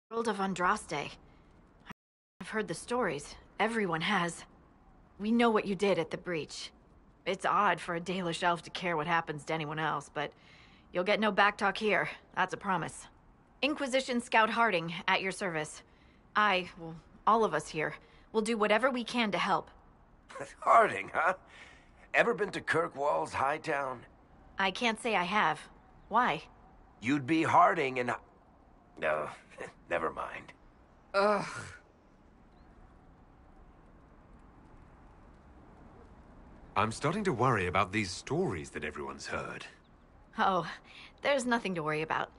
World of Andraste. I've heard the stories. Everyone has. We know what you did at the breach. It's odd for a Dalish elf to care what happens to anyone else, but you'll get no backtalk here. That's a promise. Inquisition Scout Harding, at your service. Well, all of us here, will do whatever we can to help. Harding, huh? Ever been to Kirkwall's Hightown? I can't say I have. Why? You'd be Harding and... No, never mind. Ugh. I'm starting to worry about these stories that everyone's heard. Oh, there's nothing to worry about.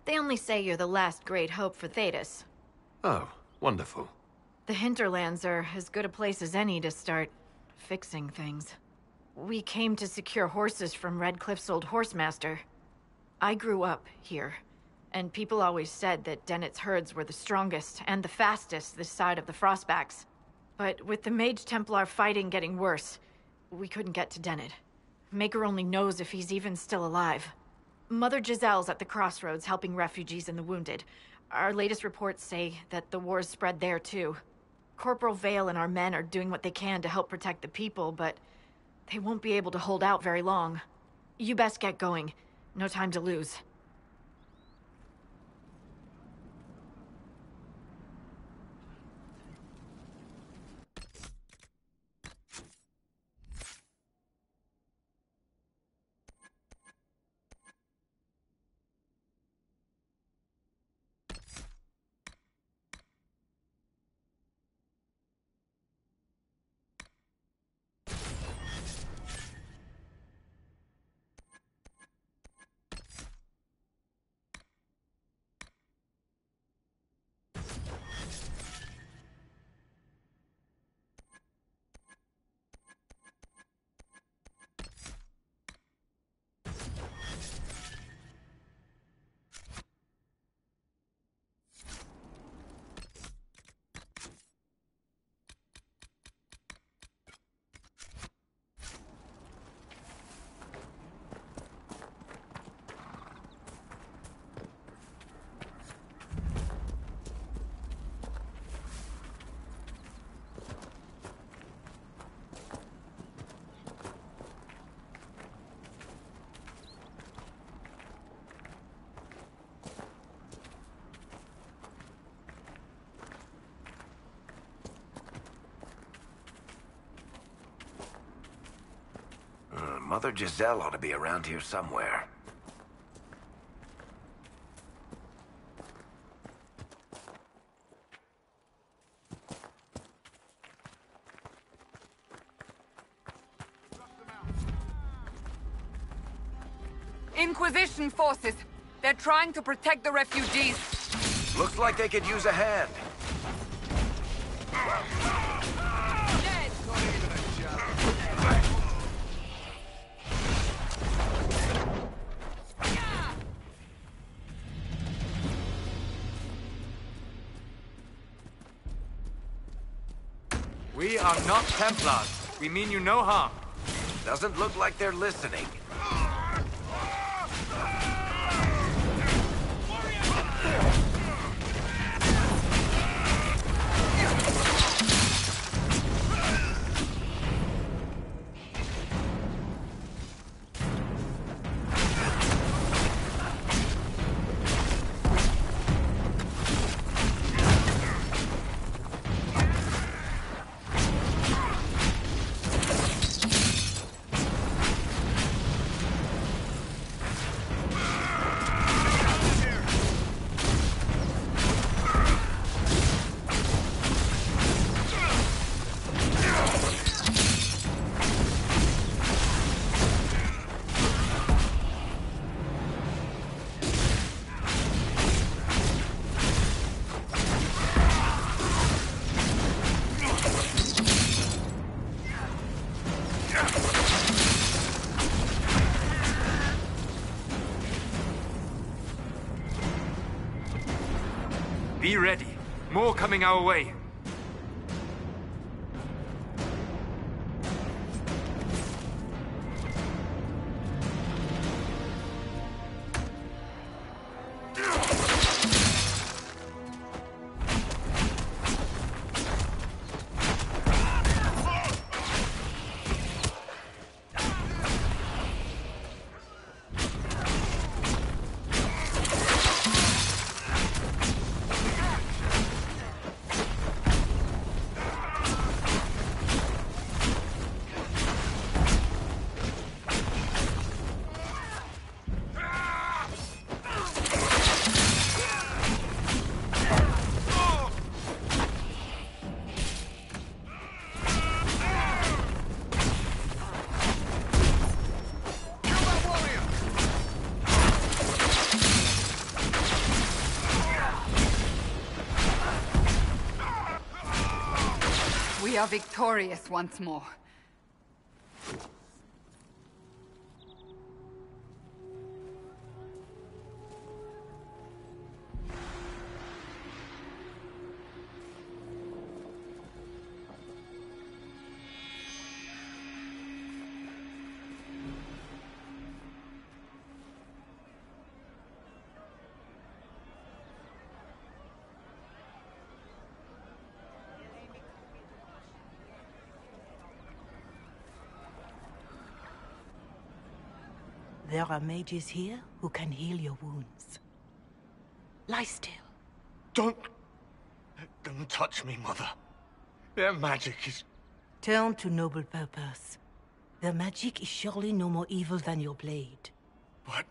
They only say you're the last great hope for Thedas. Oh, wonderful. The Hinterlands are as good a place as any to start fixing things. We came to secure horses from Redcliffe's old horsemaster. I grew up here, and people always said that Dennett's herds were the strongest and the fastest this side of the Frostbacks. But with the Mage Templar fighting getting worse, we couldn't get to Dennett. Maker only knows if he's even still alive. Mother Giselle's at the crossroads helping refugees and the wounded. Our latest reports say that the war's spread there too. Corporal Vale and our men are doing what they can to help protect the people, but they won't be able to hold out very long. You best get going. No time to lose. Mother Giselle ought to be around here somewhere. Inquisition forces. They're trying to protect the refugees. Looks like they could use a hand. We are not Templars. We mean you no harm. Doesn't look like they're listening. Be ready. More coming our way. We are victorious once more. There are mages here who can heal your wounds. Lie still. Don't touch me, Mother. Their magic is... Turn to noble purpose. Their magic is surely no more evil than your blade. But...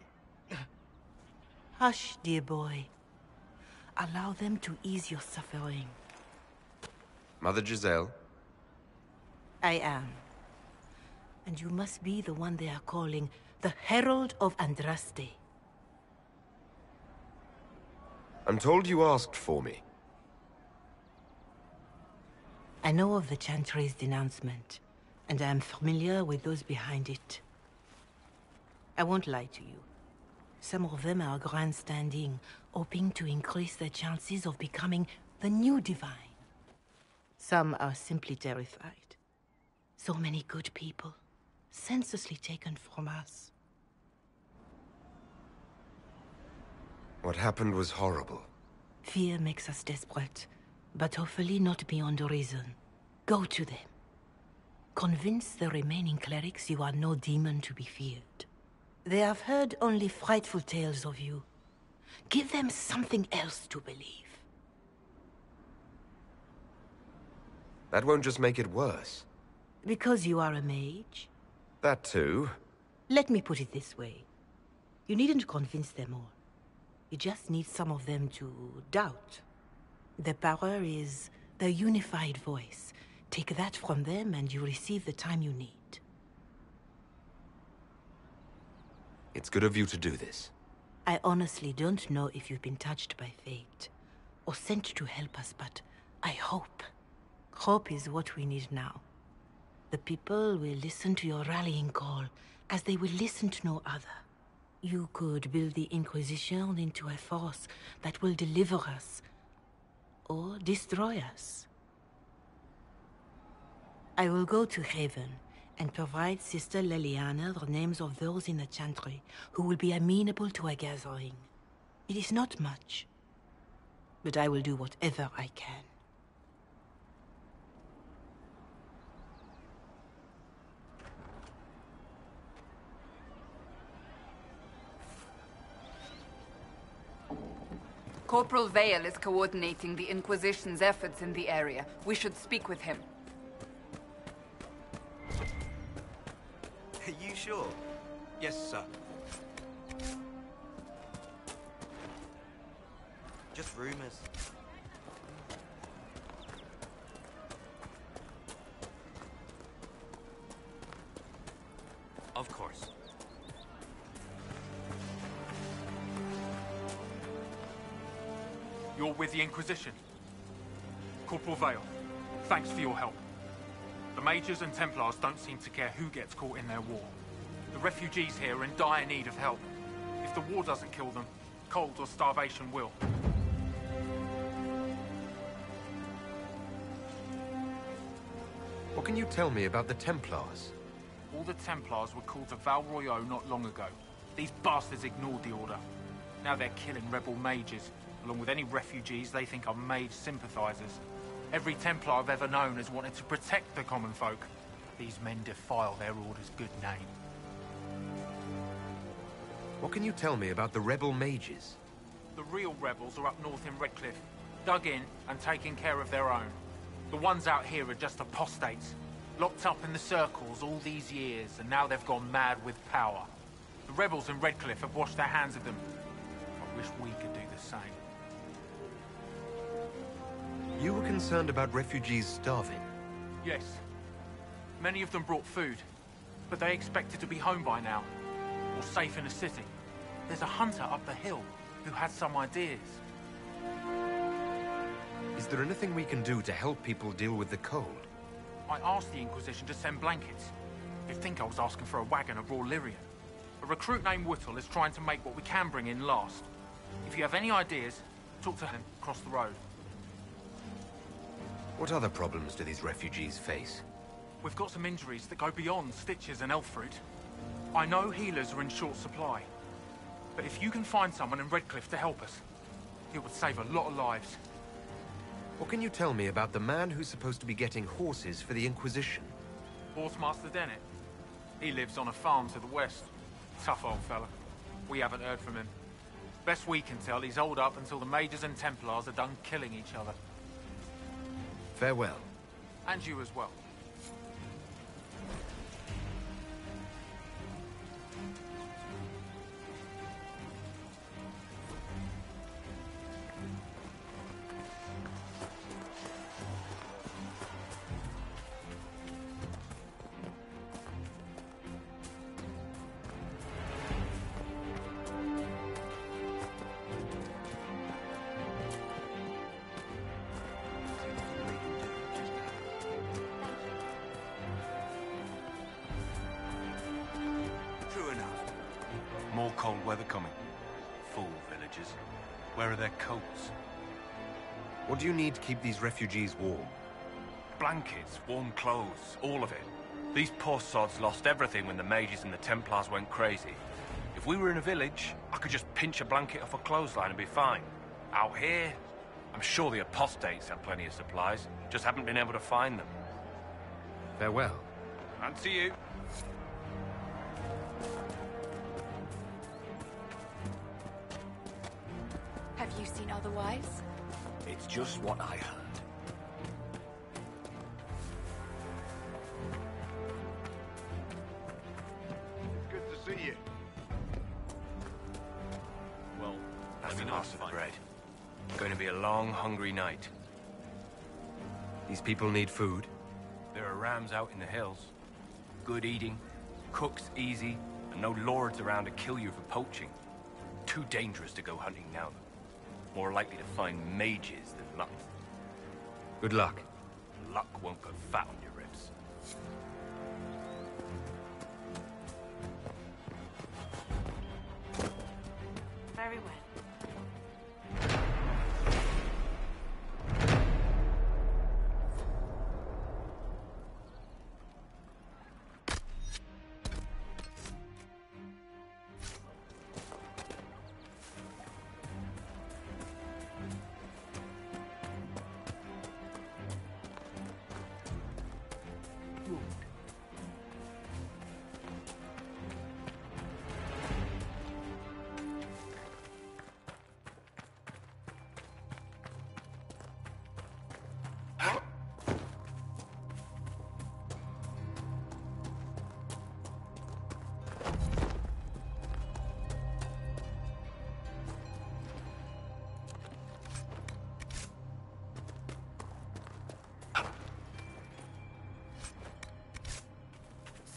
Hush, dear boy. Allow them to ease your suffering. Mother Giselle? I am. And you must be the one they are calling the Herald of Andraste. I'm told you asked for me. I know of the Chantry's denouncement, and I am familiar with those behind it. I won't lie to you. Some of them are grandstanding, hoping to increase their chances of becoming the new divine. Some are simply terrified. So many good people, senselessly taken from us. What happened was horrible. Fear makes us desperate, but hopefully not beyond reason. Go to them. Convince the remaining clerics you are no demon to be feared. They have heard only frightful tales of you. Give them something else to believe. That won't just make it worse. Because you are a mage? That too. Let me put it this way. You needn't convince them all. You just need some of them to doubt. The power is the unified voice. Take that from them and you receive the time you need. It's good of you to do this. I honestly don't know if you've been touched by fate, or sent to help us, but I hope. Hope is what we need now. The people will listen to your rallying call, as they will listen to no other. You could build the Inquisition into a force that will deliver us, or destroy us. I will go to Haven and provide Sister Leliana the names of those in the Chantry who will be amenable to a gathering. It is not much, but I will do whatever I can. Corporal Vale is coordinating the Inquisition's efforts in the area. We should speak with him. Are you sure? Yes, sir. Just rumors. Of course. You're with the Inquisition. Corporal Vale, thanks for your help. The Mages and Templars don't seem to care who gets caught in their war. The refugees here are in dire need of help. If the war doesn't kill them, cold or starvation will. What can you tell me about the Templars? All the Templars were called to Val Royeaux not long ago. These bastards ignored the order. Now they're killing rebel mages, along with any refugees they think are mage sympathizers. Every Templar I've ever known has wanted to protect the common folk. These men defile their order's good name. What can you tell me about the rebel mages? The real rebels are up north in Redcliffe, dug in and taking care of their own. The ones out here are just apostates, locked up in the circles all these years, and now they've gone mad with power. The rebels in Redcliffe have washed their hands of them. I wish we could do the same. You were concerned about refugees starving? Yes. Many of them brought food, but they expected to be home by now, or safe in a city. There's a hunter up the hill who had some ideas. Is there anything we can do to help people deal with the cold? I asked the Inquisition to send blankets. You'd think I was asking for a wagon of raw lyrium. A recruit named Whittle is trying to make what we can bring in last. If you have any ideas, talk to him across the road. What other problems do these refugees face? We've got some injuries that go beyond stitches and elf fruit. I know healers are in short supply, but if you can find someone in Redcliffe to help us, it would save a lot of lives. What can you tell me about the man who's supposed to be getting horses for the Inquisition? Horsemaster Dennett. He lives on a farm to the west. Tough old fella. We haven't heard from him. Best we can tell, he's holed up until the Mages and Templars are done killing each other. Farewell. And you as well. True enough. More cold weather coming. Fool villagers. Where are their coats? What do you need to keep these refugees warm? Blankets, warm clothes, all of it. These poor sods lost everything when the Mages and the Templars went crazy. If we were in a village, I could just pinch a blanket off a clothesline and be fine. Out here, I'm sure the apostates have plenty of supplies, just haven't been able to find them. Farewell. And to you. Have you seen otherwise? It's just what I heard. Good to see you. Well, That's the last of the bread. Going to be a long, hungry night. These people need food. There are rams out in the hills. Good eating, cooks easy, and no lords around to kill you for poaching. Too dangerous to go hunting now, though. More likely to find mages than luck. Good luck. Luck won't put fat on your ribs. Very well.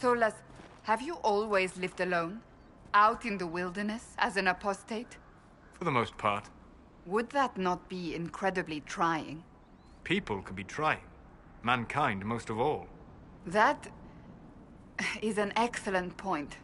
Solas, have you always lived alone? Out in the wilderness as an apostate? For the most part. Would that not be incredibly trying? People can be trying. Mankind most of all. That is an excellent point.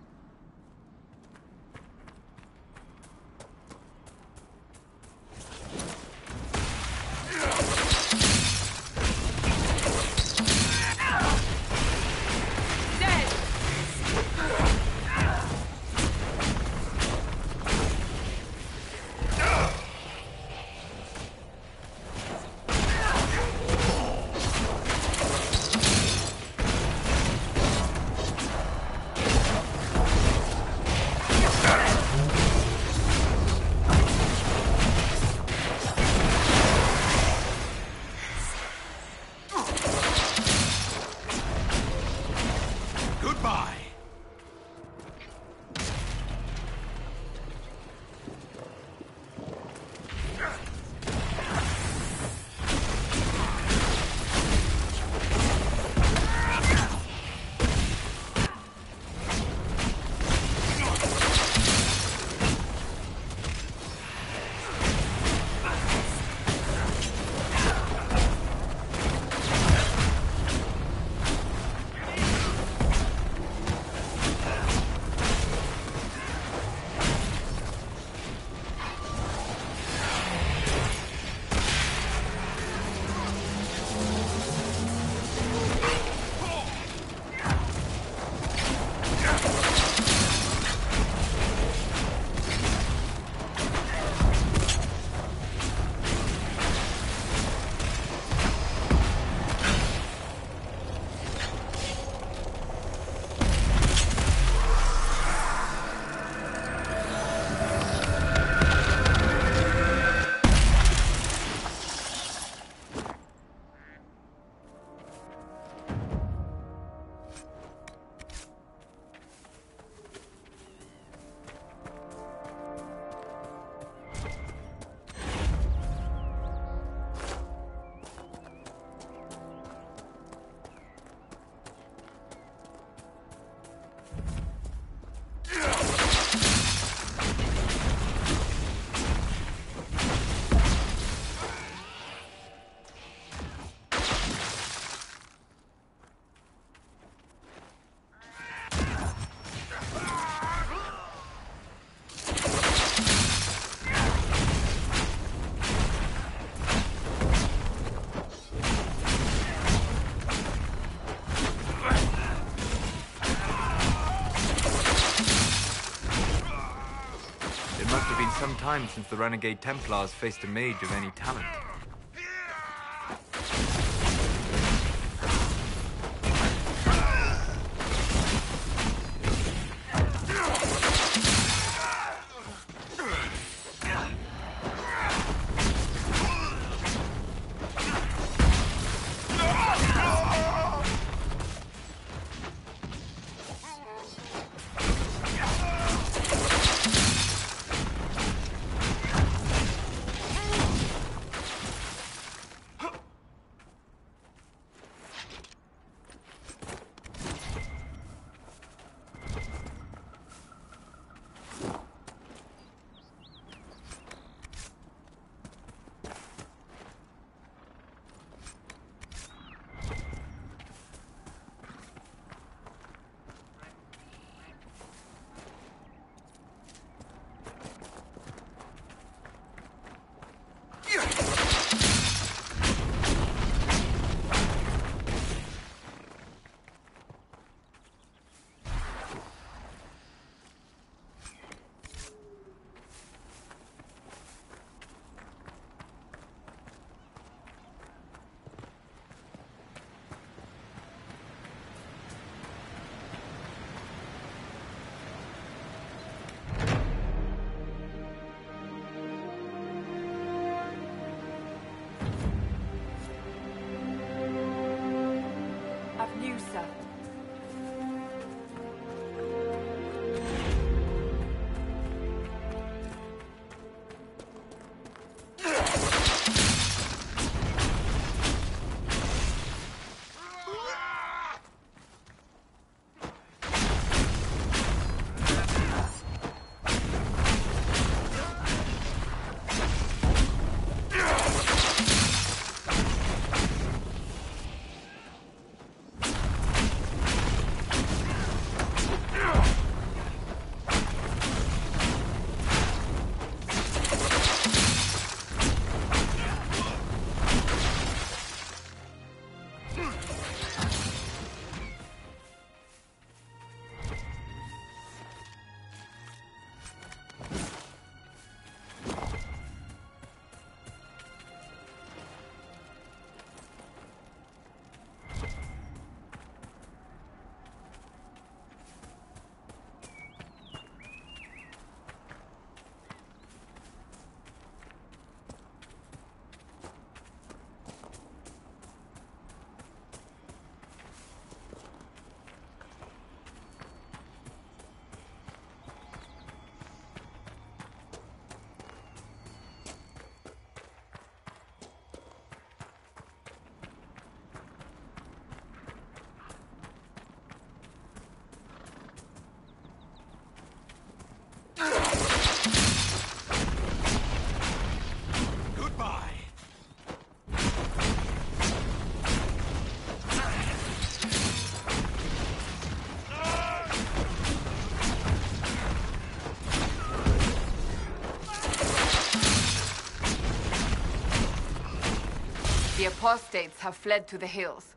some time since the Renegade Templars faced a mage of any talent. Avnusa. The apostates have fled to the hills.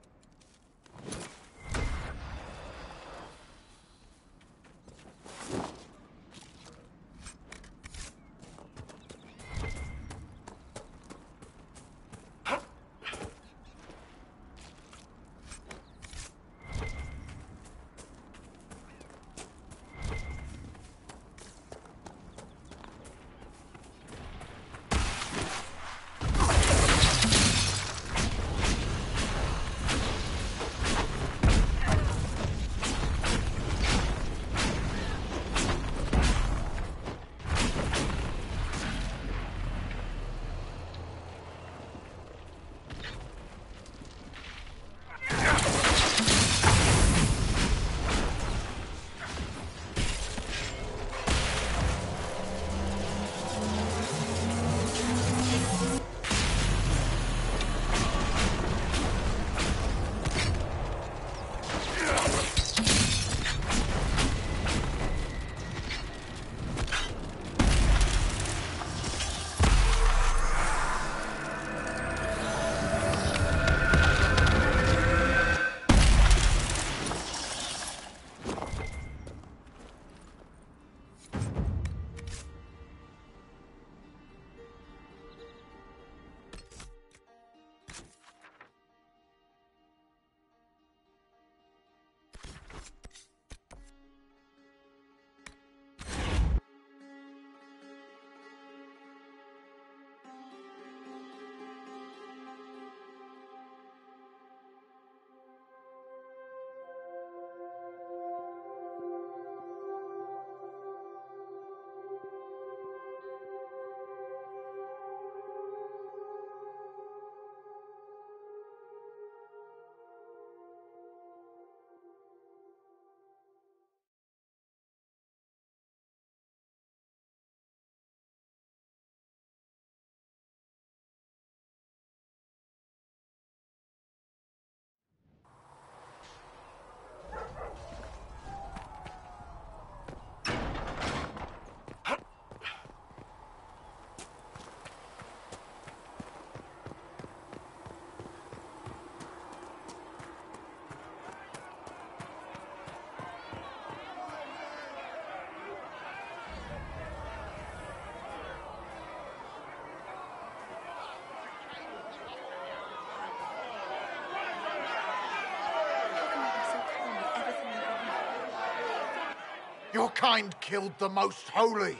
Your kind killed the most holy.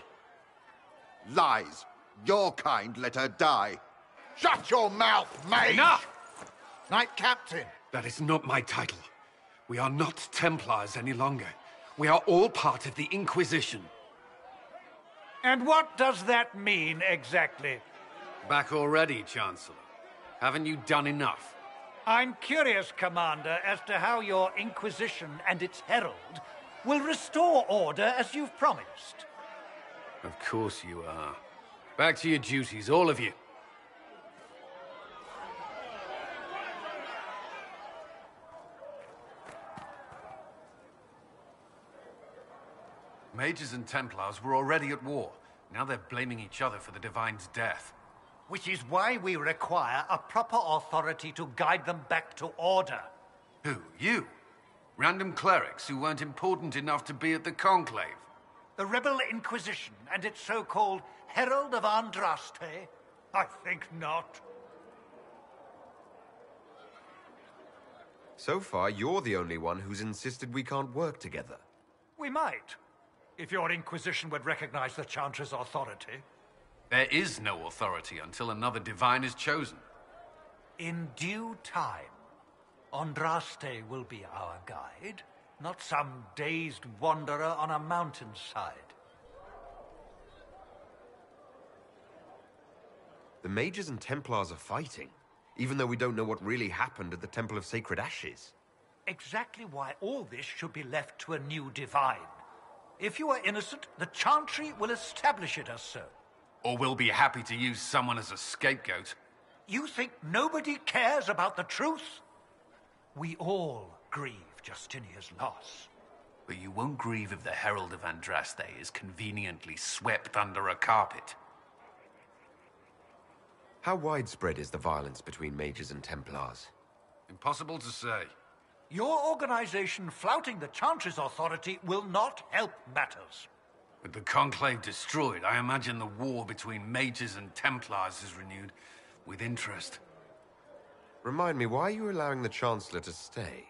Lies. Your kind let her die. Shut your mouth, mage! Enough! Knight Captain. That is not my title. We are not Templars any longer. We are all part of the Inquisition. And what does that mean, exactly? Back already, Chancellor. Haven't you done enough? I'm curious, Commander, as to how your Inquisition and its herald will restore order as you've promised. Of course you are. Back to your duties, all of you. Mages and Templars were already at war. Now they're blaming each other for the Divine's death. Which is why we require a proper authority to guide them back to order. Who? You? Random clerics who weren't important enough to be at the Conclave? The Rebel Inquisition and its so-called Herald of Andraste? I think not. So far, you're the only one who's insisted we can't work together. We might, if your Inquisition would recognize the Chantry's authority. There is no authority until another Divine is chosen. In due time, Andraste will be our guide, not some dazed wanderer on a mountainside. The Mages and Templars are fighting, even though we don't know what really happened at the Temple of Sacred Ashes. Exactly why all this should be left to a new Divine. If you are innocent, the Chantry will establish it as so. Or we'll be happy to use someone as a scapegoat. You think nobody cares about the truth? We all grieve Justinia's loss. But you won't grieve if the Herald of Andraste is conveniently swept under a carpet. How widespread is the violence between Mages and Templars? Impossible to say. Your organization flouting the Chantry's authority will not help matters. With the Conclave destroyed, I imagine the war between Mages and Templars is renewed with interest. Remind me, why are you allowing the Chancellor to stay?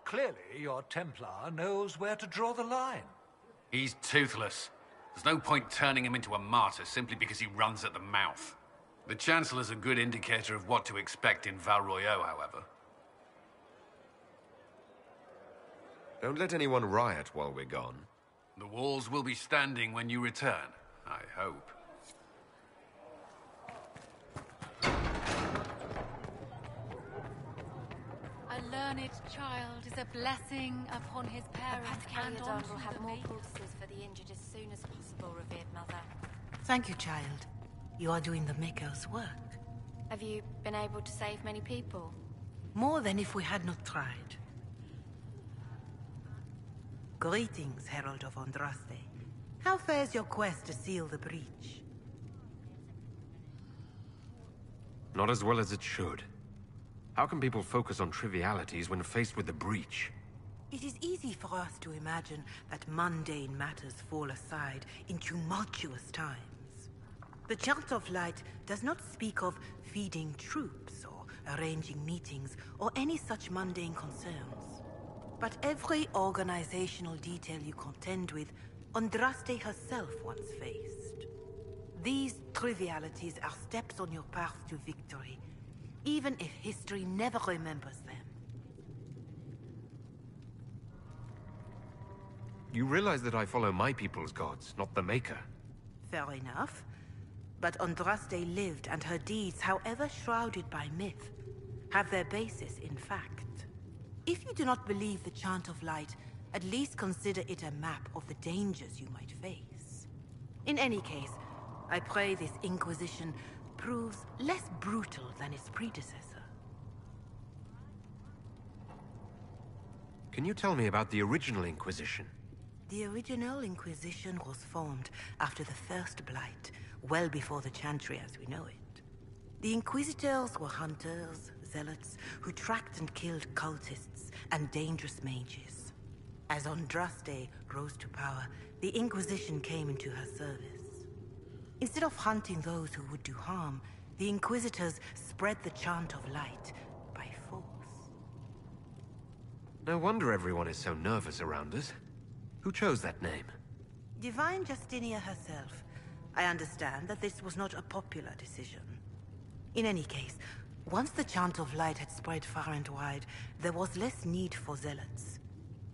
Clearly, your Templar knows where to draw the line. He's toothless. There's no point turning him into a martyr simply because he runs at the mouth. The Chancellor's a good indicator of what to expect in Val Royeaux, however. Don't let anyone riot while we're gone. The walls will be standing when you return, I hope. A learned child is a blessing upon his parents and on will have more poultices for the injured as soon as possible, revered mother. Thank you, child. You are doing the Maker's work. Have you been able to save many people? More than if we had not tried. Greetings, Herald of Andraste. How fares your quest to seal the breach? Not as well as it should. How can people focus on trivialities when faced with the breach? It is easy for us to imagine that mundane matters fall aside in tumultuous times. The Chant of Light does not speak of feeding troops or arranging meetings or any such mundane concerns. But every organizational detail you contend with, Andraste herself once faced. These trivialities are steps on your path to victory, even if history never remembers them. You realize that I follow my people's gods, not the Maker. Fair enough. But Andraste lived, and her deeds, however shrouded by myth, have their basis in fact. If you do not believe the Chant of Light, at least consider it a map of the dangers you might face. In any case, I pray this Inquisition proves less brutal than its predecessor. Can you tell me about the original Inquisition? The original Inquisition was formed after the First Blight, well before the Chantry as we know it. The Inquisitors were hunters, zealots, who tracked and killed cultists and dangerous mages. As Andraste rose to power, the Inquisition came into her service. Instead of hunting those who would do harm, the Inquisitors spread the Chant of Light by force. No wonder everyone is so nervous around us. Who chose that name? Divine Justinia herself. I understand that this was not a popular decision. In any case, once the chant of light had spread far and wide, there was less need for zealots.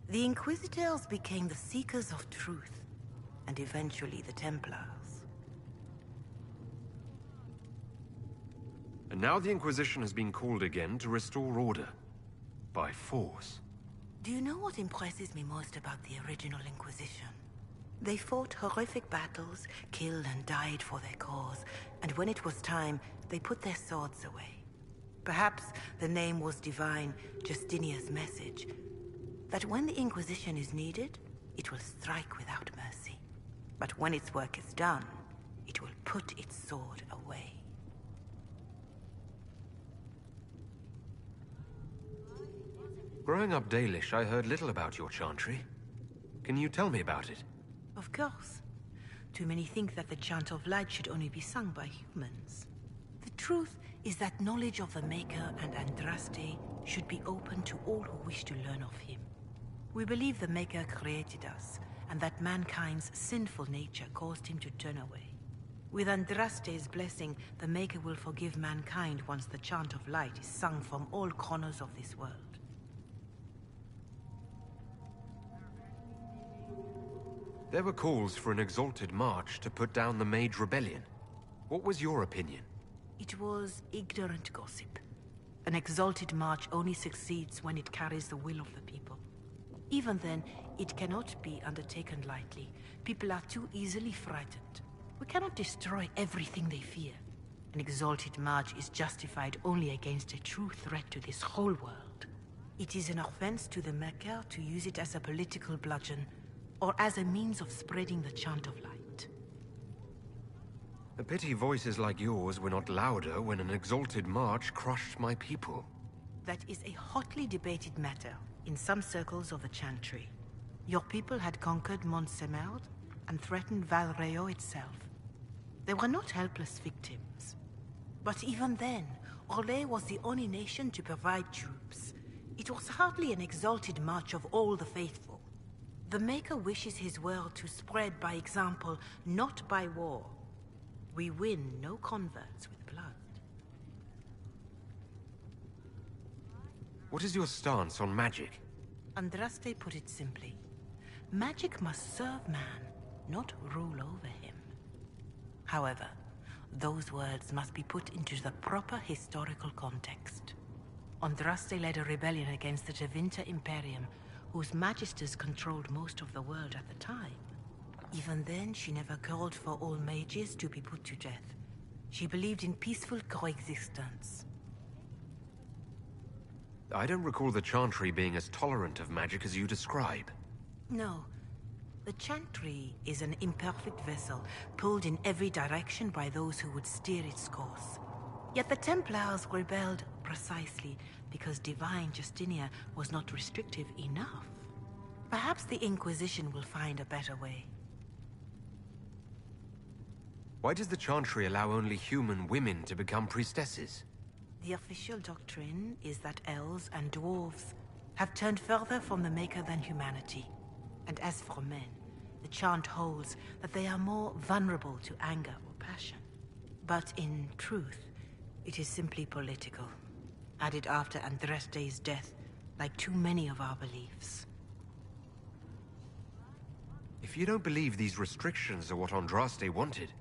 The Inquisitors became the seekers of truth, and eventually the Templars. And now the Inquisition has been called again to restore order. By force. Do you know what impresses me most about the original Inquisition? They fought horrific battles, killed and died for their cause, and when it was time, they put their swords away. Perhaps the name was Divine Justinia's message, that when the Inquisition is needed, it will strike without mercy. But when its work is done, it will put its sword away. Growing up Dalish, I heard little about your chantry. Can you tell me about it? Of course. Too many think that the Chant of Light should only be sung by humans. The truth is that knowledge of the Maker and Andraste should be open to all who wish to learn of him. We believe the Maker created us, and that mankind's sinful nature caused him to turn away. With Andraste's blessing, the Maker will forgive mankind once the Chant of Light is sung from all corners of this world. There were calls for an exalted march to put down the Mage Rebellion. What was your opinion? It was ignorant gossip. An exalted march only succeeds when it carries the will of the people. Even then, it cannot be undertaken lightly. People are too easily frightened. We cannot destroy everything they fear. An exalted march is justified only against a true threat to this whole world. It is an offense to the Maker to use it as a political bludgeon, or as a means of spreading the Chant of Light. A pity voices like yours were not louder when an exalted march crushed my people. That is a hotly debated matter in some circles of the Chantry. Your people had conquered Montsemerd and threatened Val Rayo itself. They were not helpless victims. But even then, Orlais was the only nation to provide troops. It was hardly an exalted march of all the faithful. The Maker wishes his world to spread by example, not by war. We win no converts with blood. What is your stance on magic? Andraste put it simply. Magic must serve man, not rule over him. However, those words must be put into the proper historical context. Andraste led a rebellion against the Tevinter Imperium, whose magisters controlled most of the world at the time. Even then, she never called for all mages to be put to death. She believed in peaceful coexistence. I don't recall the Chantry being as tolerant of magic as you describe. No. The Chantry is an imperfect vessel, pulled in every direction by those who would steer its course. Yet the Templars rebelled precisely because Divine Justinia was not restrictive enough. Perhaps the Inquisition will find a better way. Why does the Chantry allow only human women to become priestesses? The official doctrine is that elves and dwarves have turned further from the Maker than humanity. And as for men, the chant holds that they are more vulnerable to anger or passion. But in truth, it is simply political. Added after Andraste's death, like too many of our beliefs. If you don't believe these restrictions are what Andraste wanted,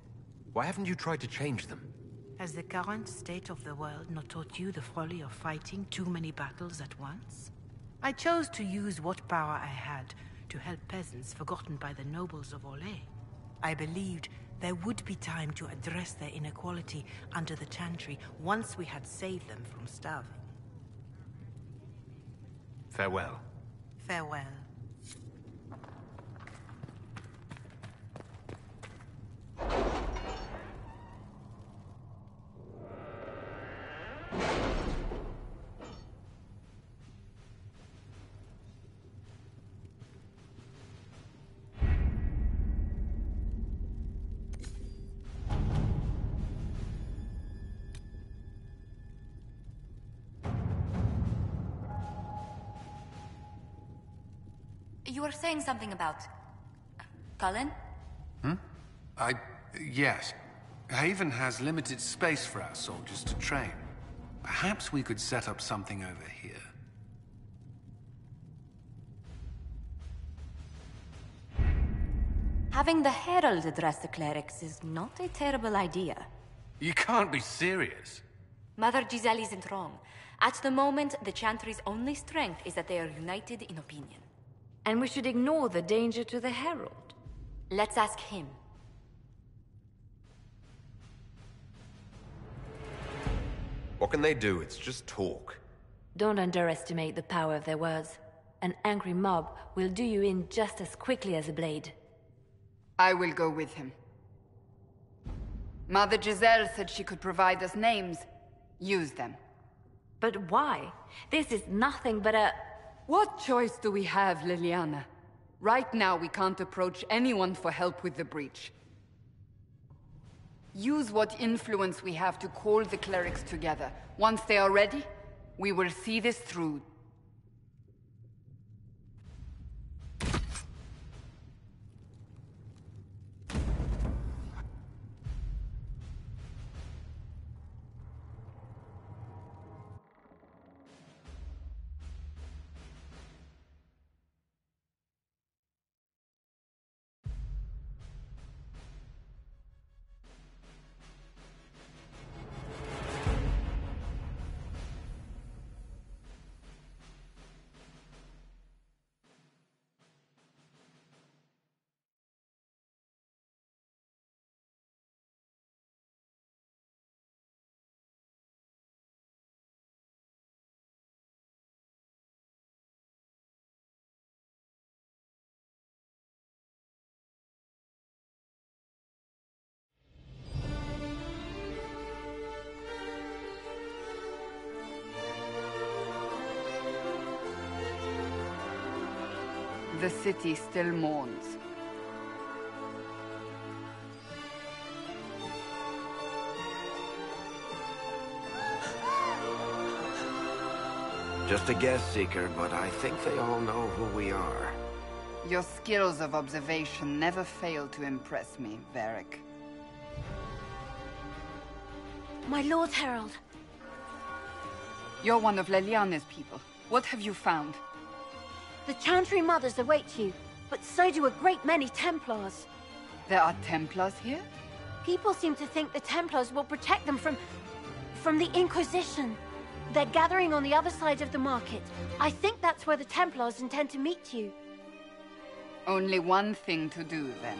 why haven't you tried to change them? Has the current state of the world not taught you the folly of fighting too many battles at once? I chose to use what power I had to help peasants forgotten by the nobles of Orlais. I believed there would be time to address their inequality under the Chantry once we had saved them from starving. Farewell. Farewell. You were saying something about... Cullen? Yes. Haven has limited space for our soldiers to train. Perhaps we could set up something over here. Having the Herald address the clerics is not a terrible idea. You can't be serious. Mother Giselle isn't wrong. At the moment, the Chantry's only strength is that they are united in opinion. And we should ignore the danger to the Herald. Let's ask him. What can they do? It's just talk. Don't underestimate the power of their words. An angry mob will do you in just as quickly as a blade. I will go with him. Mother Giselle said she could provide us names. Use them. But why? This is nothing but a... What choice do we have, Leliana? Right now, we can't approach anyone for help with the breach. Use what influence we have to call the clerics together. Once they are ready, we will see this through. The city still mourns. Just a guess, Seeker, but I think they all know who we are. Your skills of observation never fail to impress me, Varric. My Lord Herald. You're one of Leliana's people. What have you found? The Chantry Mothers await you, but so do a great many Templars. There are Templars here? People seem to think the Templars will protect them from the Inquisition. They're gathering on the other side of the market. I think that's where the Templars intend to meet you. Only one thing to do, then.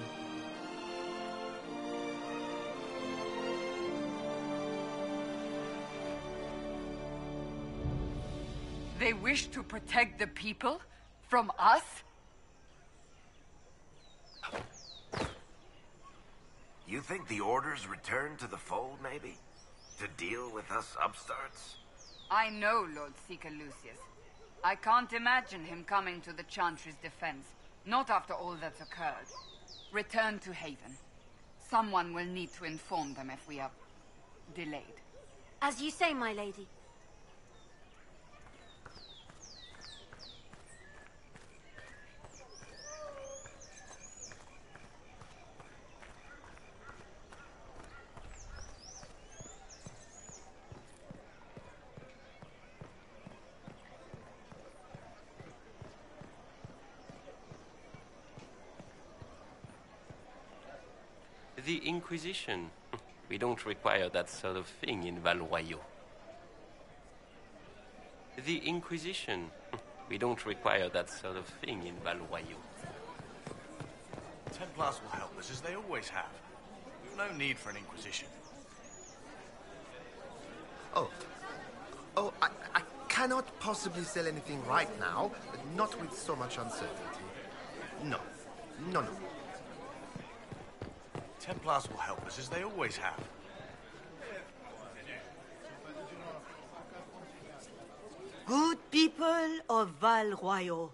They wish to protect the people? From us? You think the Order's returned to the fold, maybe? To deal with us upstarts? I know Lord Seeker Lucius. I can't imagine him coming to the Chantry's defense. Not after all that's occurred. Return to Haven. Someone will need to inform them if we are delayed. As you say, my lady. The Inquisition. We don't require that sort of thing in Val Royeaux. The Inquisition. We don't require that sort of thing in Val Royeaux. Templars will help us, as they always have. We've no need for an Inquisition. I cannot possibly sell anything right now, not with so much uncertainty. No. Templars will help us, as they always have. Good people of Val Royeaux,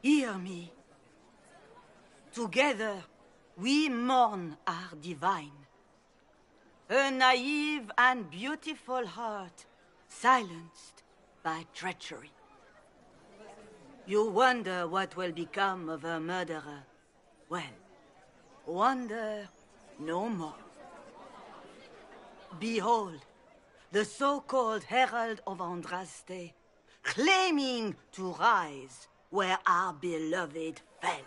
hear me. Together, we mourn our divine. A naive and beautiful heart, silenced by treachery. You wonder what will become of a murderer. Well, wonder no more. Behold, the so-called Herald of Andraste, claiming to rise where our beloved fell.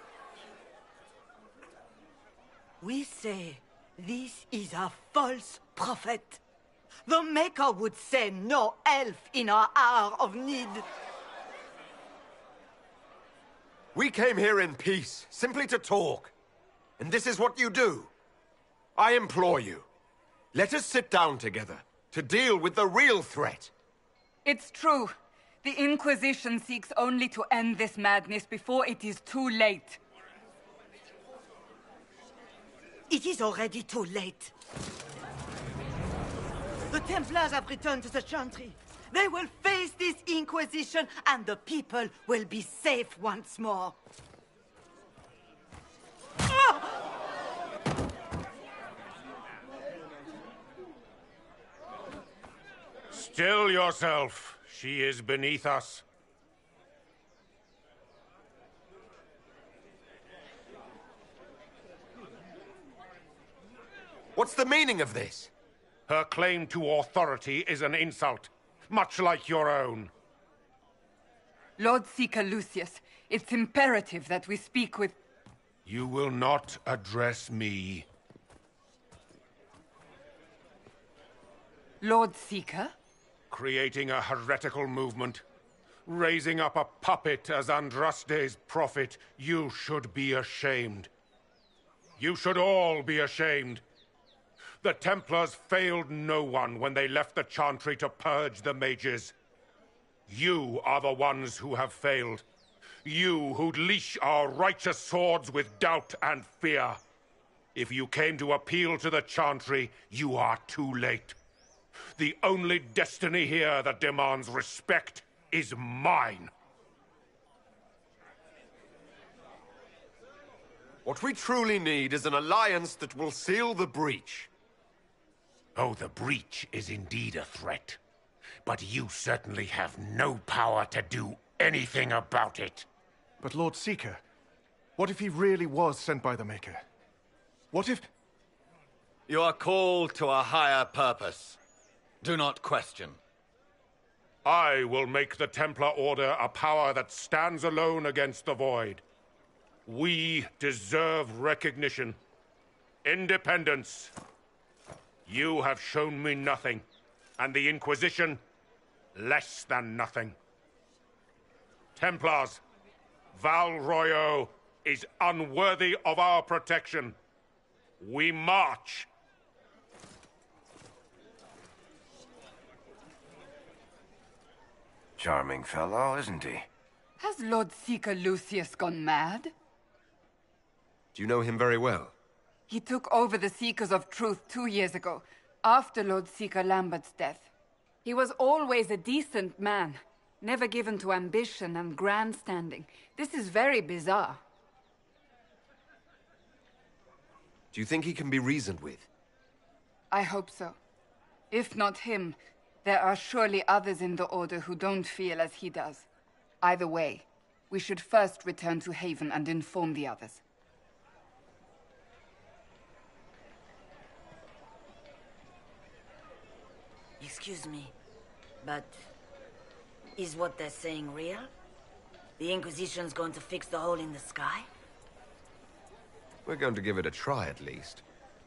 We say this is a false prophet. The Maker would send no elf in our hour of need. We came here in peace, simply to talk. And this is what you do. I implore you, let us sit down together to deal with the real threat. It's true. The Inquisition seeks only to end this madness before it is too late. It is already too late. The Templars have returned to the Chantry. They will face this Inquisition, and the people will be safe once more. Still yourself. She is beneath us. What's the meaning of this? Her claim to authority is an insult, much like your own. Lord Seeker Lucius, it's imperative that we speak with... You will not address me. Lord Seeker? Creating a heretical movement. Raising up a puppet as Andraste's prophet. You should be ashamed. You should all be ashamed. The Templars failed no one when they left the Chantry to purge the mages. You are the ones who have failed. You who'd leash our righteous swords with doubt and fear. If you came to appeal to the Chantry, you are too late. The only destiny here that demands respect is mine. What we truly need is an alliance that will seal the breach. Oh, the breach is indeed a threat. But you certainly have no power to do anything about it. But Lord Seeker, what if he really was sent by the Maker? What if... You are called to a higher purpose. Do not question. I will make the Templar Order a power that stands alone against the Void. We deserve recognition. Independence. You have shown me nothing, and the Inquisition, less than nothing. Templars, Val Royeaux is unworthy of our protection. We march. Charming fellow, isn't he? Has Lord Seeker Lucius gone mad? Do you know him very well? He took over the Seekers of Truth 2 years ago, after Lord Seeker Lambert's death. He was always a decent man, never given to ambition and grandstanding. This is very bizarre. Do you think he can be reasoned with? I hope so. If not him, there are surely others in the Order who don't feel as he does. Either way, we should first return to Haven and inform the others. Excuse me, but is what they're saying real? The Inquisition's going to fix the hole in the sky? We're going to give it a try, at least.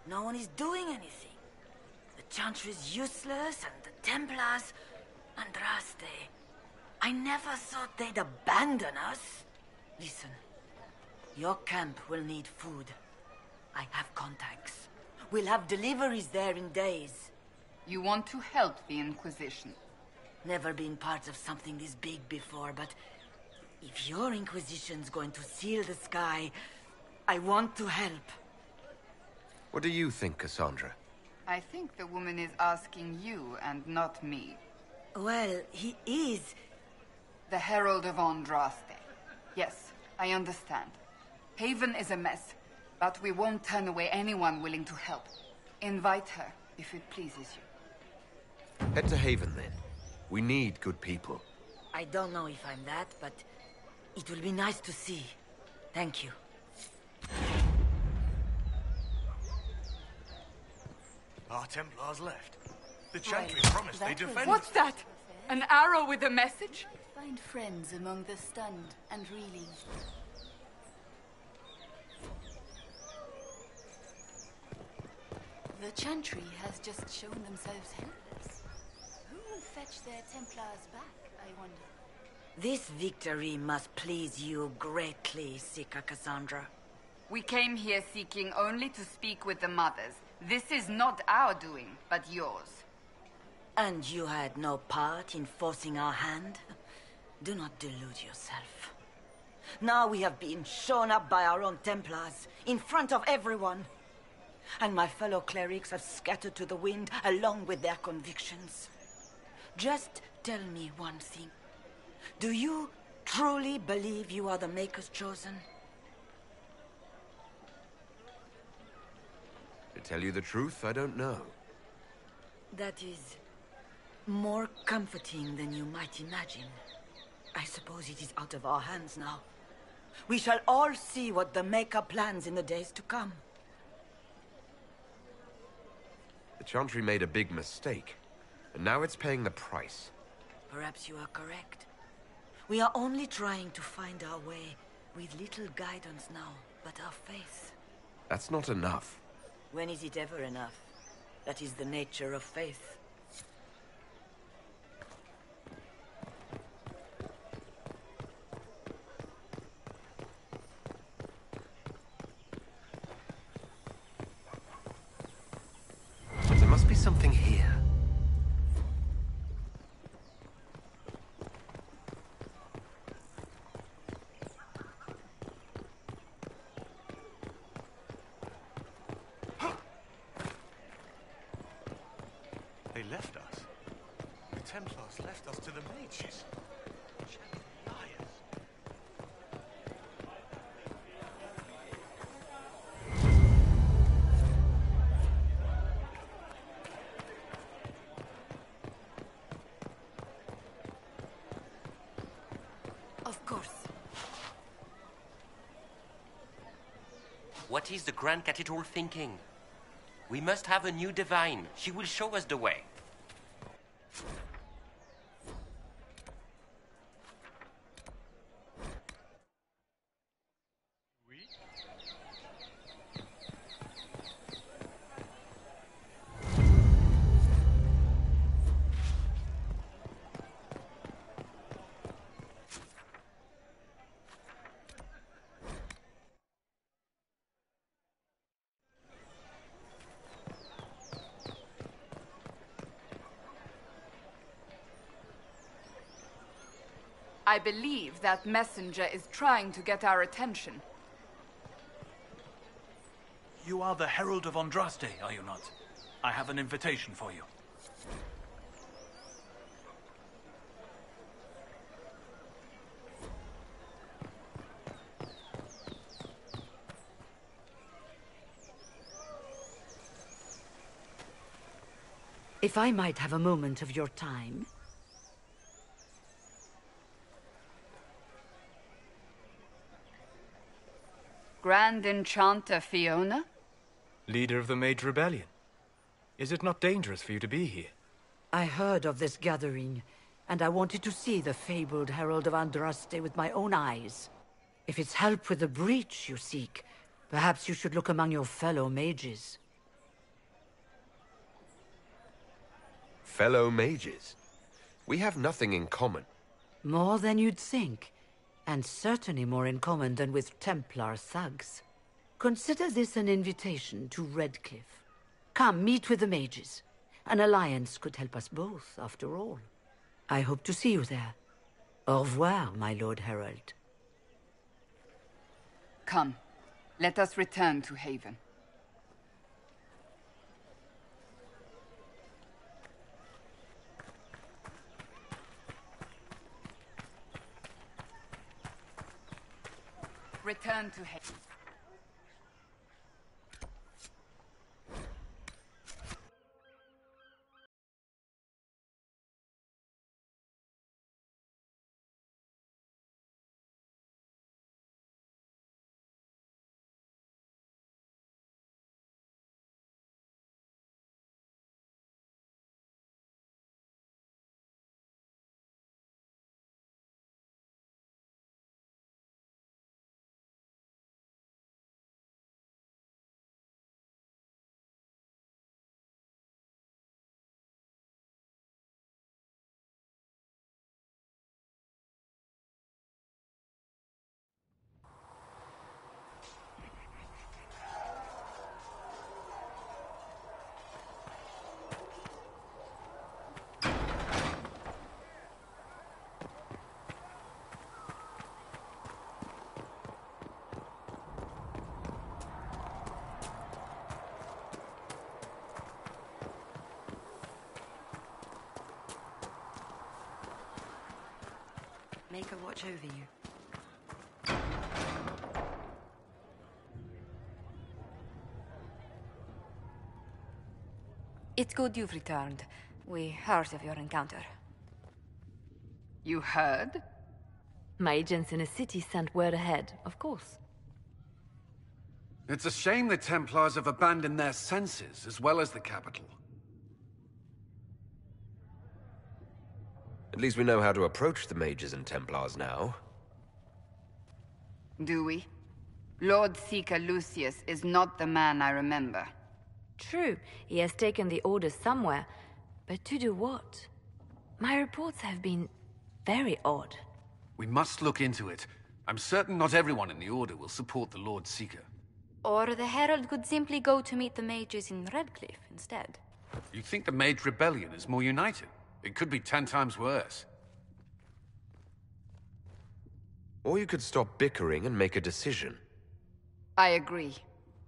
No one is doing anything. The Chantry's useless, and the Templars... Andraste... I never thought they'd abandon us. Listen, your camp will need food. I have contacts. We'll have deliveries there in days. You want to help the Inquisition? Never been part of something this big before, but if your Inquisition's going to seal the sky, I want to help. What do you think, Cassandra? I think the woman is asking you and not me. Well, he is... The Herald of Andraste. Yes, I understand. Haven is a mess, but we won't turn away anyone willing to help. Invite her, if it pleases you. Head to Haven, then. We need good people. I don't know if I'm that, but it will be nice to see. Thank you. Our Templars left. The Chantry promised they defend. What's that? An arrow with a message? Find friends among the stunned and reeling. The Chantry has just shown themselves helpless. Who will fetch their Templars back, I wonder? This victory must please you greatly, Seeker Cassandra. We came here seeking only to speak with the mothers. This is not our doing, but yours. And you had no part in forcing our hand? Do not delude yourself. Now we have been shown up by our own Templars, in front of everyone. And my fellow clerics have scattered to the wind along with their convictions. Just tell me one thing. Do you truly believe you are the Maker's chosen? To tell you the truth, I don't know. That is more comforting than you might imagine. I suppose it is out of our hands now. We shall all see what the Maker plans in the days to come. The Chantry made a big mistake, and now it's paying the price. Perhaps you are correct. We are only trying to find our way with little guidance now, but our faith. That's not enough. When is it ever enough? That is the nature of faith. There must be something here. They left us. The Templars left us to the mages. Liars. Of course. What is the Grand Cathedral thinking? We must have a new divine. She will show us the way. I believe that messenger is trying to get our attention. You are the Herald of Andraste, are you not? I have an invitation for you. If I might have a moment of your time. Grand Enchanter Fiona? Leader of the Mage Rebellion. Is it not dangerous for you to be here? I heard of this gathering, and I wanted to see the fabled Herald of Andraste with my own eyes. If it's help with the breach you seek, perhaps you should look among your fellow mages. Fellow mages? We have nothing in common. More than you'd think, and certainly more in common than with Templar thugs. Consider this an invitation to Redcliffe. Come, meet with the mages. An alliance could help us both, after all. I hope to see you there. Au revoir, my Lord Herald. Come, let us return to Haven. Return to Haven. watch over you. It's good you've returned. We heard of your encounter. You heard? My agents in the city sent word ahead, of course. It's a shame the Templars have abandoned their senses, as well as the capital. At least we know how to approach the mages and Templars now. Do we? Lord Seeker Lucius is not the man I remember. True, he has taken the orders somewhere, but to do what? My reports have been very odd. We must look into it. I'm certain not everyone in the Order will support the Lord Seeker. Or the Herald could simply go to meet the mages in Redcliffe instead. You think the Mage Rebellion is more united? It could be 10 times worse. Or you could stop bickering and make a decision. I agree.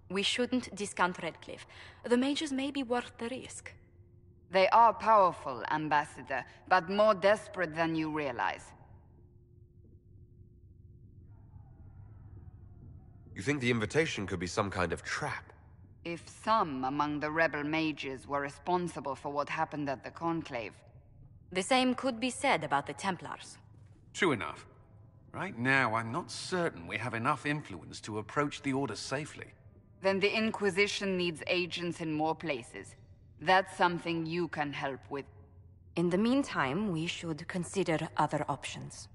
We shouldn't discount Redcliffe. The mages may be worth the risk. They are powerful, Ambassador, but more desperate than you realize. You think the invitation could be some kind of trap? If some among the rebel mages were responsible for what happened at the Conclave... The same could be said about the Templars. True enough. Right now, I'm not certain we have enough influence to approach the Order safely. Then the Inquisition needs agents in more places. That's something you can help with. In the meantime, we should consider other options.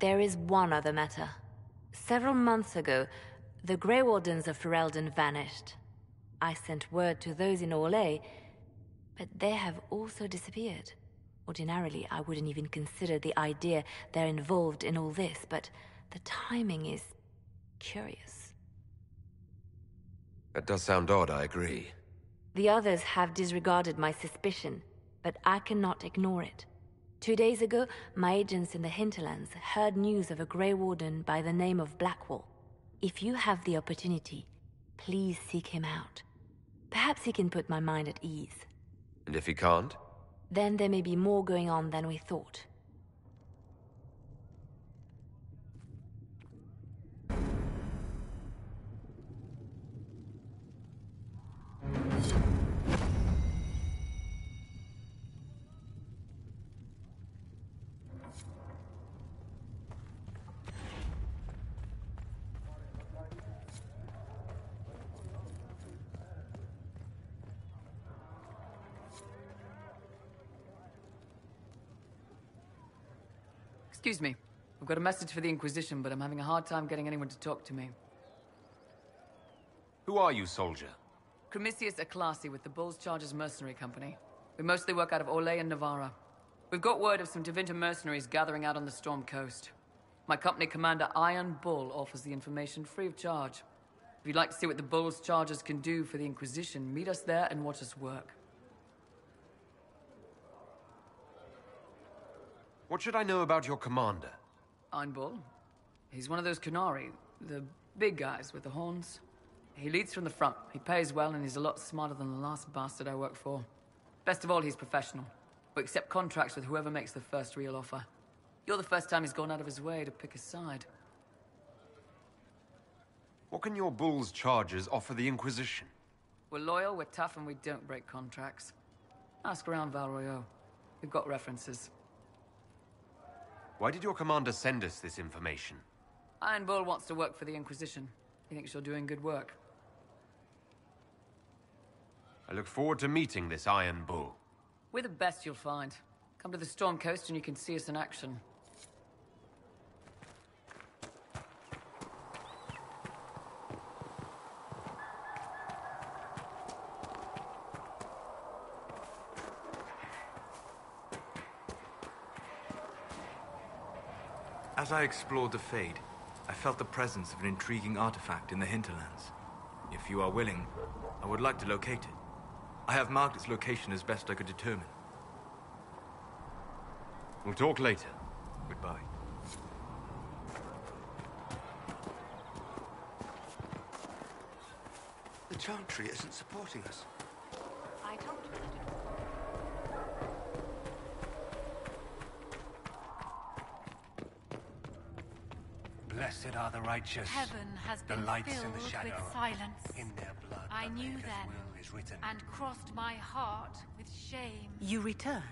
There is one other matter. Several months ago, the Grey Wardens of Ferelden vanished. I sent word to those in Orlais, but they have also disappeared. Ordinarily, I wouldn't even consider the idea they're involved in all this, but the timing is curious. That does sound odd, I agree. The others have disregarded my suspicion, but I cannot ignore it. 2 days ago, my agents in the hinterlands heard news of a Grey Warden by the name of Blackwall. If you have the opportunity, please seek him out. Perhaps he can put my mind at ease. And if he can't? Then there may be more going on than we thought. Excuse me. I've got a message for the Inquisition, but I'm having a hard time getting anyone to talk to me. Who are you, soldier? Cremisius Aclasi with the Bull's Chargers Mercenary Company. We mostly work out of Orlais and Navarra. We've got word of some Tevinter mercenaries gathering out on the Storm Coast. My company commander, Iron Bull, offers the information free of charge. If you'd like to see what the Bull's Chargers can do for the Inquisition, meet us there and watch us work. What should I know about your commander? Iron Bull. He's one of those Qunari, the big guys with the horns. He leads from the front. He pays well, and he's a lot smarter than the last bastard I worked for. Best of all, he's professional. We accept contracts with whoever makes the first real offer. You're the first time he's gone out of his way to pick a side. What can your Bull's Chargers offer the Inquisition? We're loyal, we're tough, and we don't break contracts. Ask around Val Royeaux. We've got references. Why did your commander send us this information? Iron Bull wants to work for the Inquisition. He thinks you're doing good work. I look forward to meeting this Iron Bull. We're the best you'll find. Come to the Storm Coast and you can see us in action. As I explored the Fade, I felt the presence of an intriguing artifact in the hinterlands. If you are willing, I would like to locate it. I have marked its location as best I could determine. We'll talk later. Goodbye. The Chantry isn't supporting us. I told you. Blessed are the righteous. Heaven has the been lights in filled the shadow. with silence. In their blood, I the knew Maker's then, will is written. and crossed my heart with shame. You return?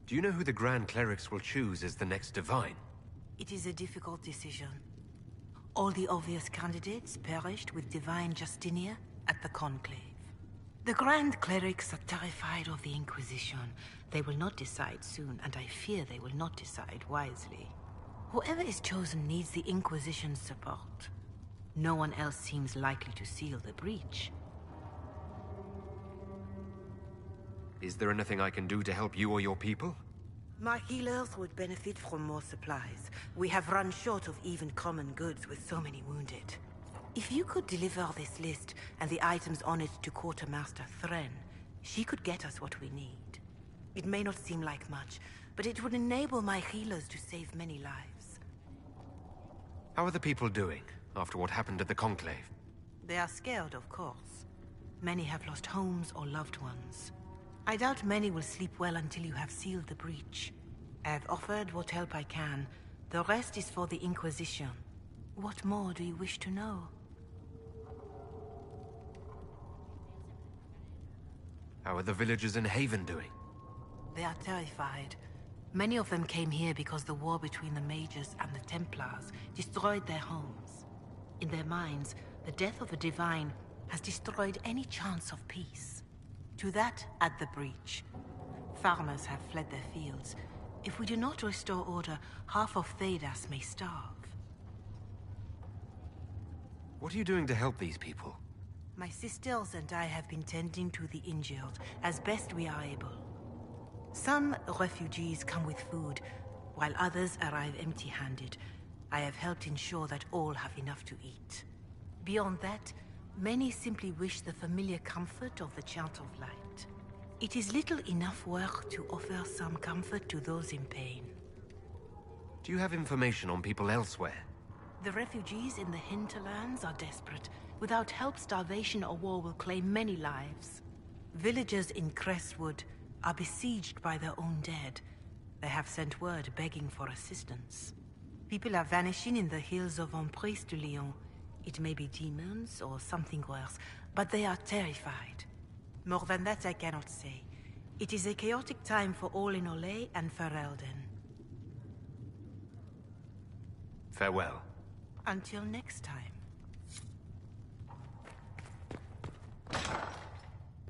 Do you know who the Grand Clerics will choose as the next Divine? It is a difficult decision. All the obvious candidates perished with Divine Justinia at the Conclave. The Grand Clerics are terrified of the Inquisition. They will not decide soon, and I fear they will not decide wisely. Whoever is chosen needs the Inquisition's support. No one else seems likely to seal the breach. Is there anything I can do to help you or your people? My healers would benefit from more supplies. We have run short of even common goods with so many wounded. If you could deliver this list and the items on it to Quartermaster Thren, she could get us what we need. It may not seem like much, but it would enable my healers to save many lives. How are the people doing after what happened at the Conclave? They are scared, of course. Many have lost homes or loved ones. I doubt many will sleep well until you have sealed the breach. I have offered what help I can. The rest is for the Inquisition. What more do you wish to know? How are the villagers in Haven doing? They are terrified. Many of them came here because the war between the Mages and the Templars destroyed their homes. In their minds, the death of a Divine has destroyed any chance of peace. To that, add the breach. Farmers have fled their fields. If we do not restore order, half of Thedas may starve. What are you doing to help these people? My sisters and I have been tending to the injured as best we are able. Some refugees come with food, while others arrive empty-handed. I have helped ensure that all have enough to eat. Beyond that, many simply wish the familiar comfort of the Chant of Light. It is little enough work to offer some comfort to those in pain. Do you have information on people elsewhere? The refugees in the hinterlands are desperate. Without help, starvation or war will claim many lives. Villagers in Crestwood are besieged by their own dead. They have sent word begging for assistance. People are vanishing in the hills of Emprise de Lyon. It may be demons or something worse, but they are terrified. More than that I cannot say. It is a chaotic time for all in Olay and Ferelden. Farewell. Until next time.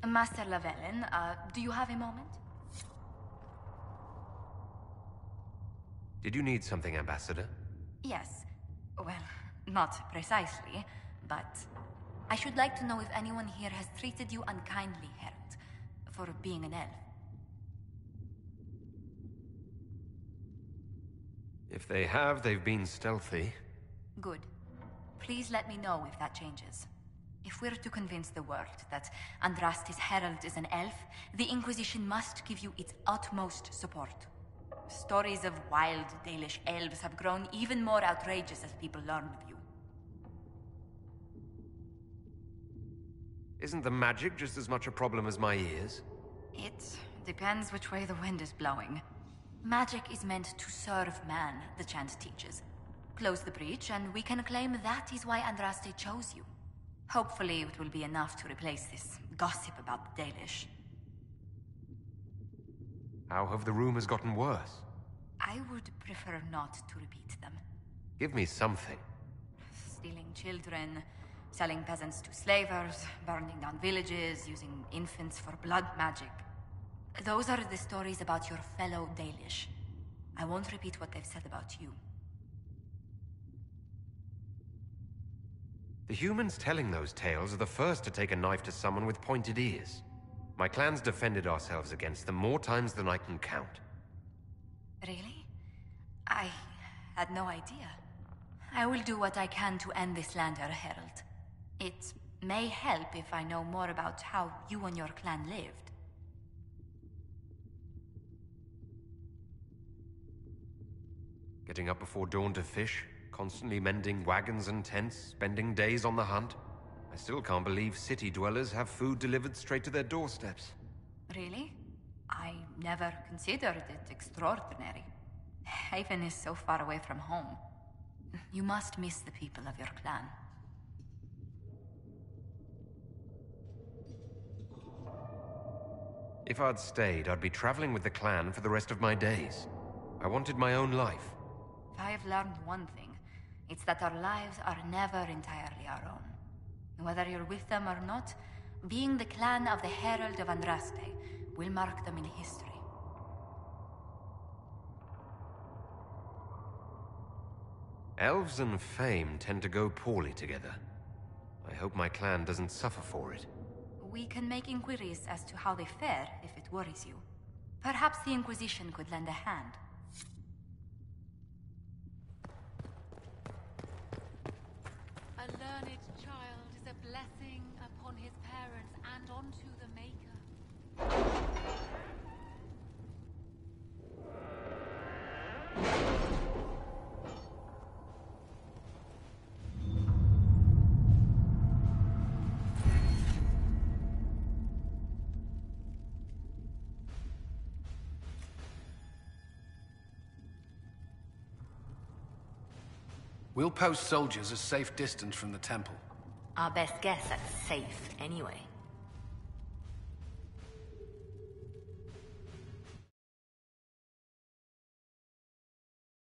Master Lavellen, do you have a moment? Did you need something, Ambassador? Yes. Well, not precisely, but I should like to know if anyone here has treated you unkindly, Herald, for being an elf. If they have, they've been stealthy. Good. Please let me know if that changes. If we're to convince the world that Andraste's Herald is an elf, the Inquisition must give you its utmost support. Stories of wild Dalish elves have grown even more outrageous as people learn of you. Isn't the magic just as much a problem as my ears? It depends which way the wind is blowing. Magic is meant to serve man, the chant teaches. Close the breach, and we can claim that is why Andraste chose you. Hopefully it will be enough to replace this gossip about the Dalish. How have the rumors gotten worse? I would prefer not to repeat them. Give me something. Stealing children, selling peasants to slavers, burning down villages, using infants for blood magic. Those are the stories about your fellow Dalish. I won't repeat what they've said about you. The humans telling those tales are the first to take a knife to someone with pointed ears. My clans defended ourselves against them more times than I can count. Really? I had no idea. I will do what I can to end this slander, Herald. It may help if I know more about how you and your clan lived. Getting up before dawn to fish, constantly mending wagons and tents, spending days on the hunt. I still can't believe city dwellers have food delivered straight to their doorsteps. Really? I never considered it extraordinary. Haven is so far away from home. You must miss the people of your clan. If I'd stayed, I'd be traveling with the clan for the rest of my days. I wanted my own life. If I have learned one thing, it's that our lives are never entirely our own. Whether you're with them or not, being the clan of the Herald of Andraste will mark them in history. Elves and fame tend to go poorly together. I hope my clan doesn't suffer for it. We can make inquiries as to how they fare if it worries you. Perhaps the Inquisition could lend a hand. A learned child is a blessing upon his parents and onto the Maker. We'll post soldiers a safe distance from the temple. Our best guess at safe, anyway.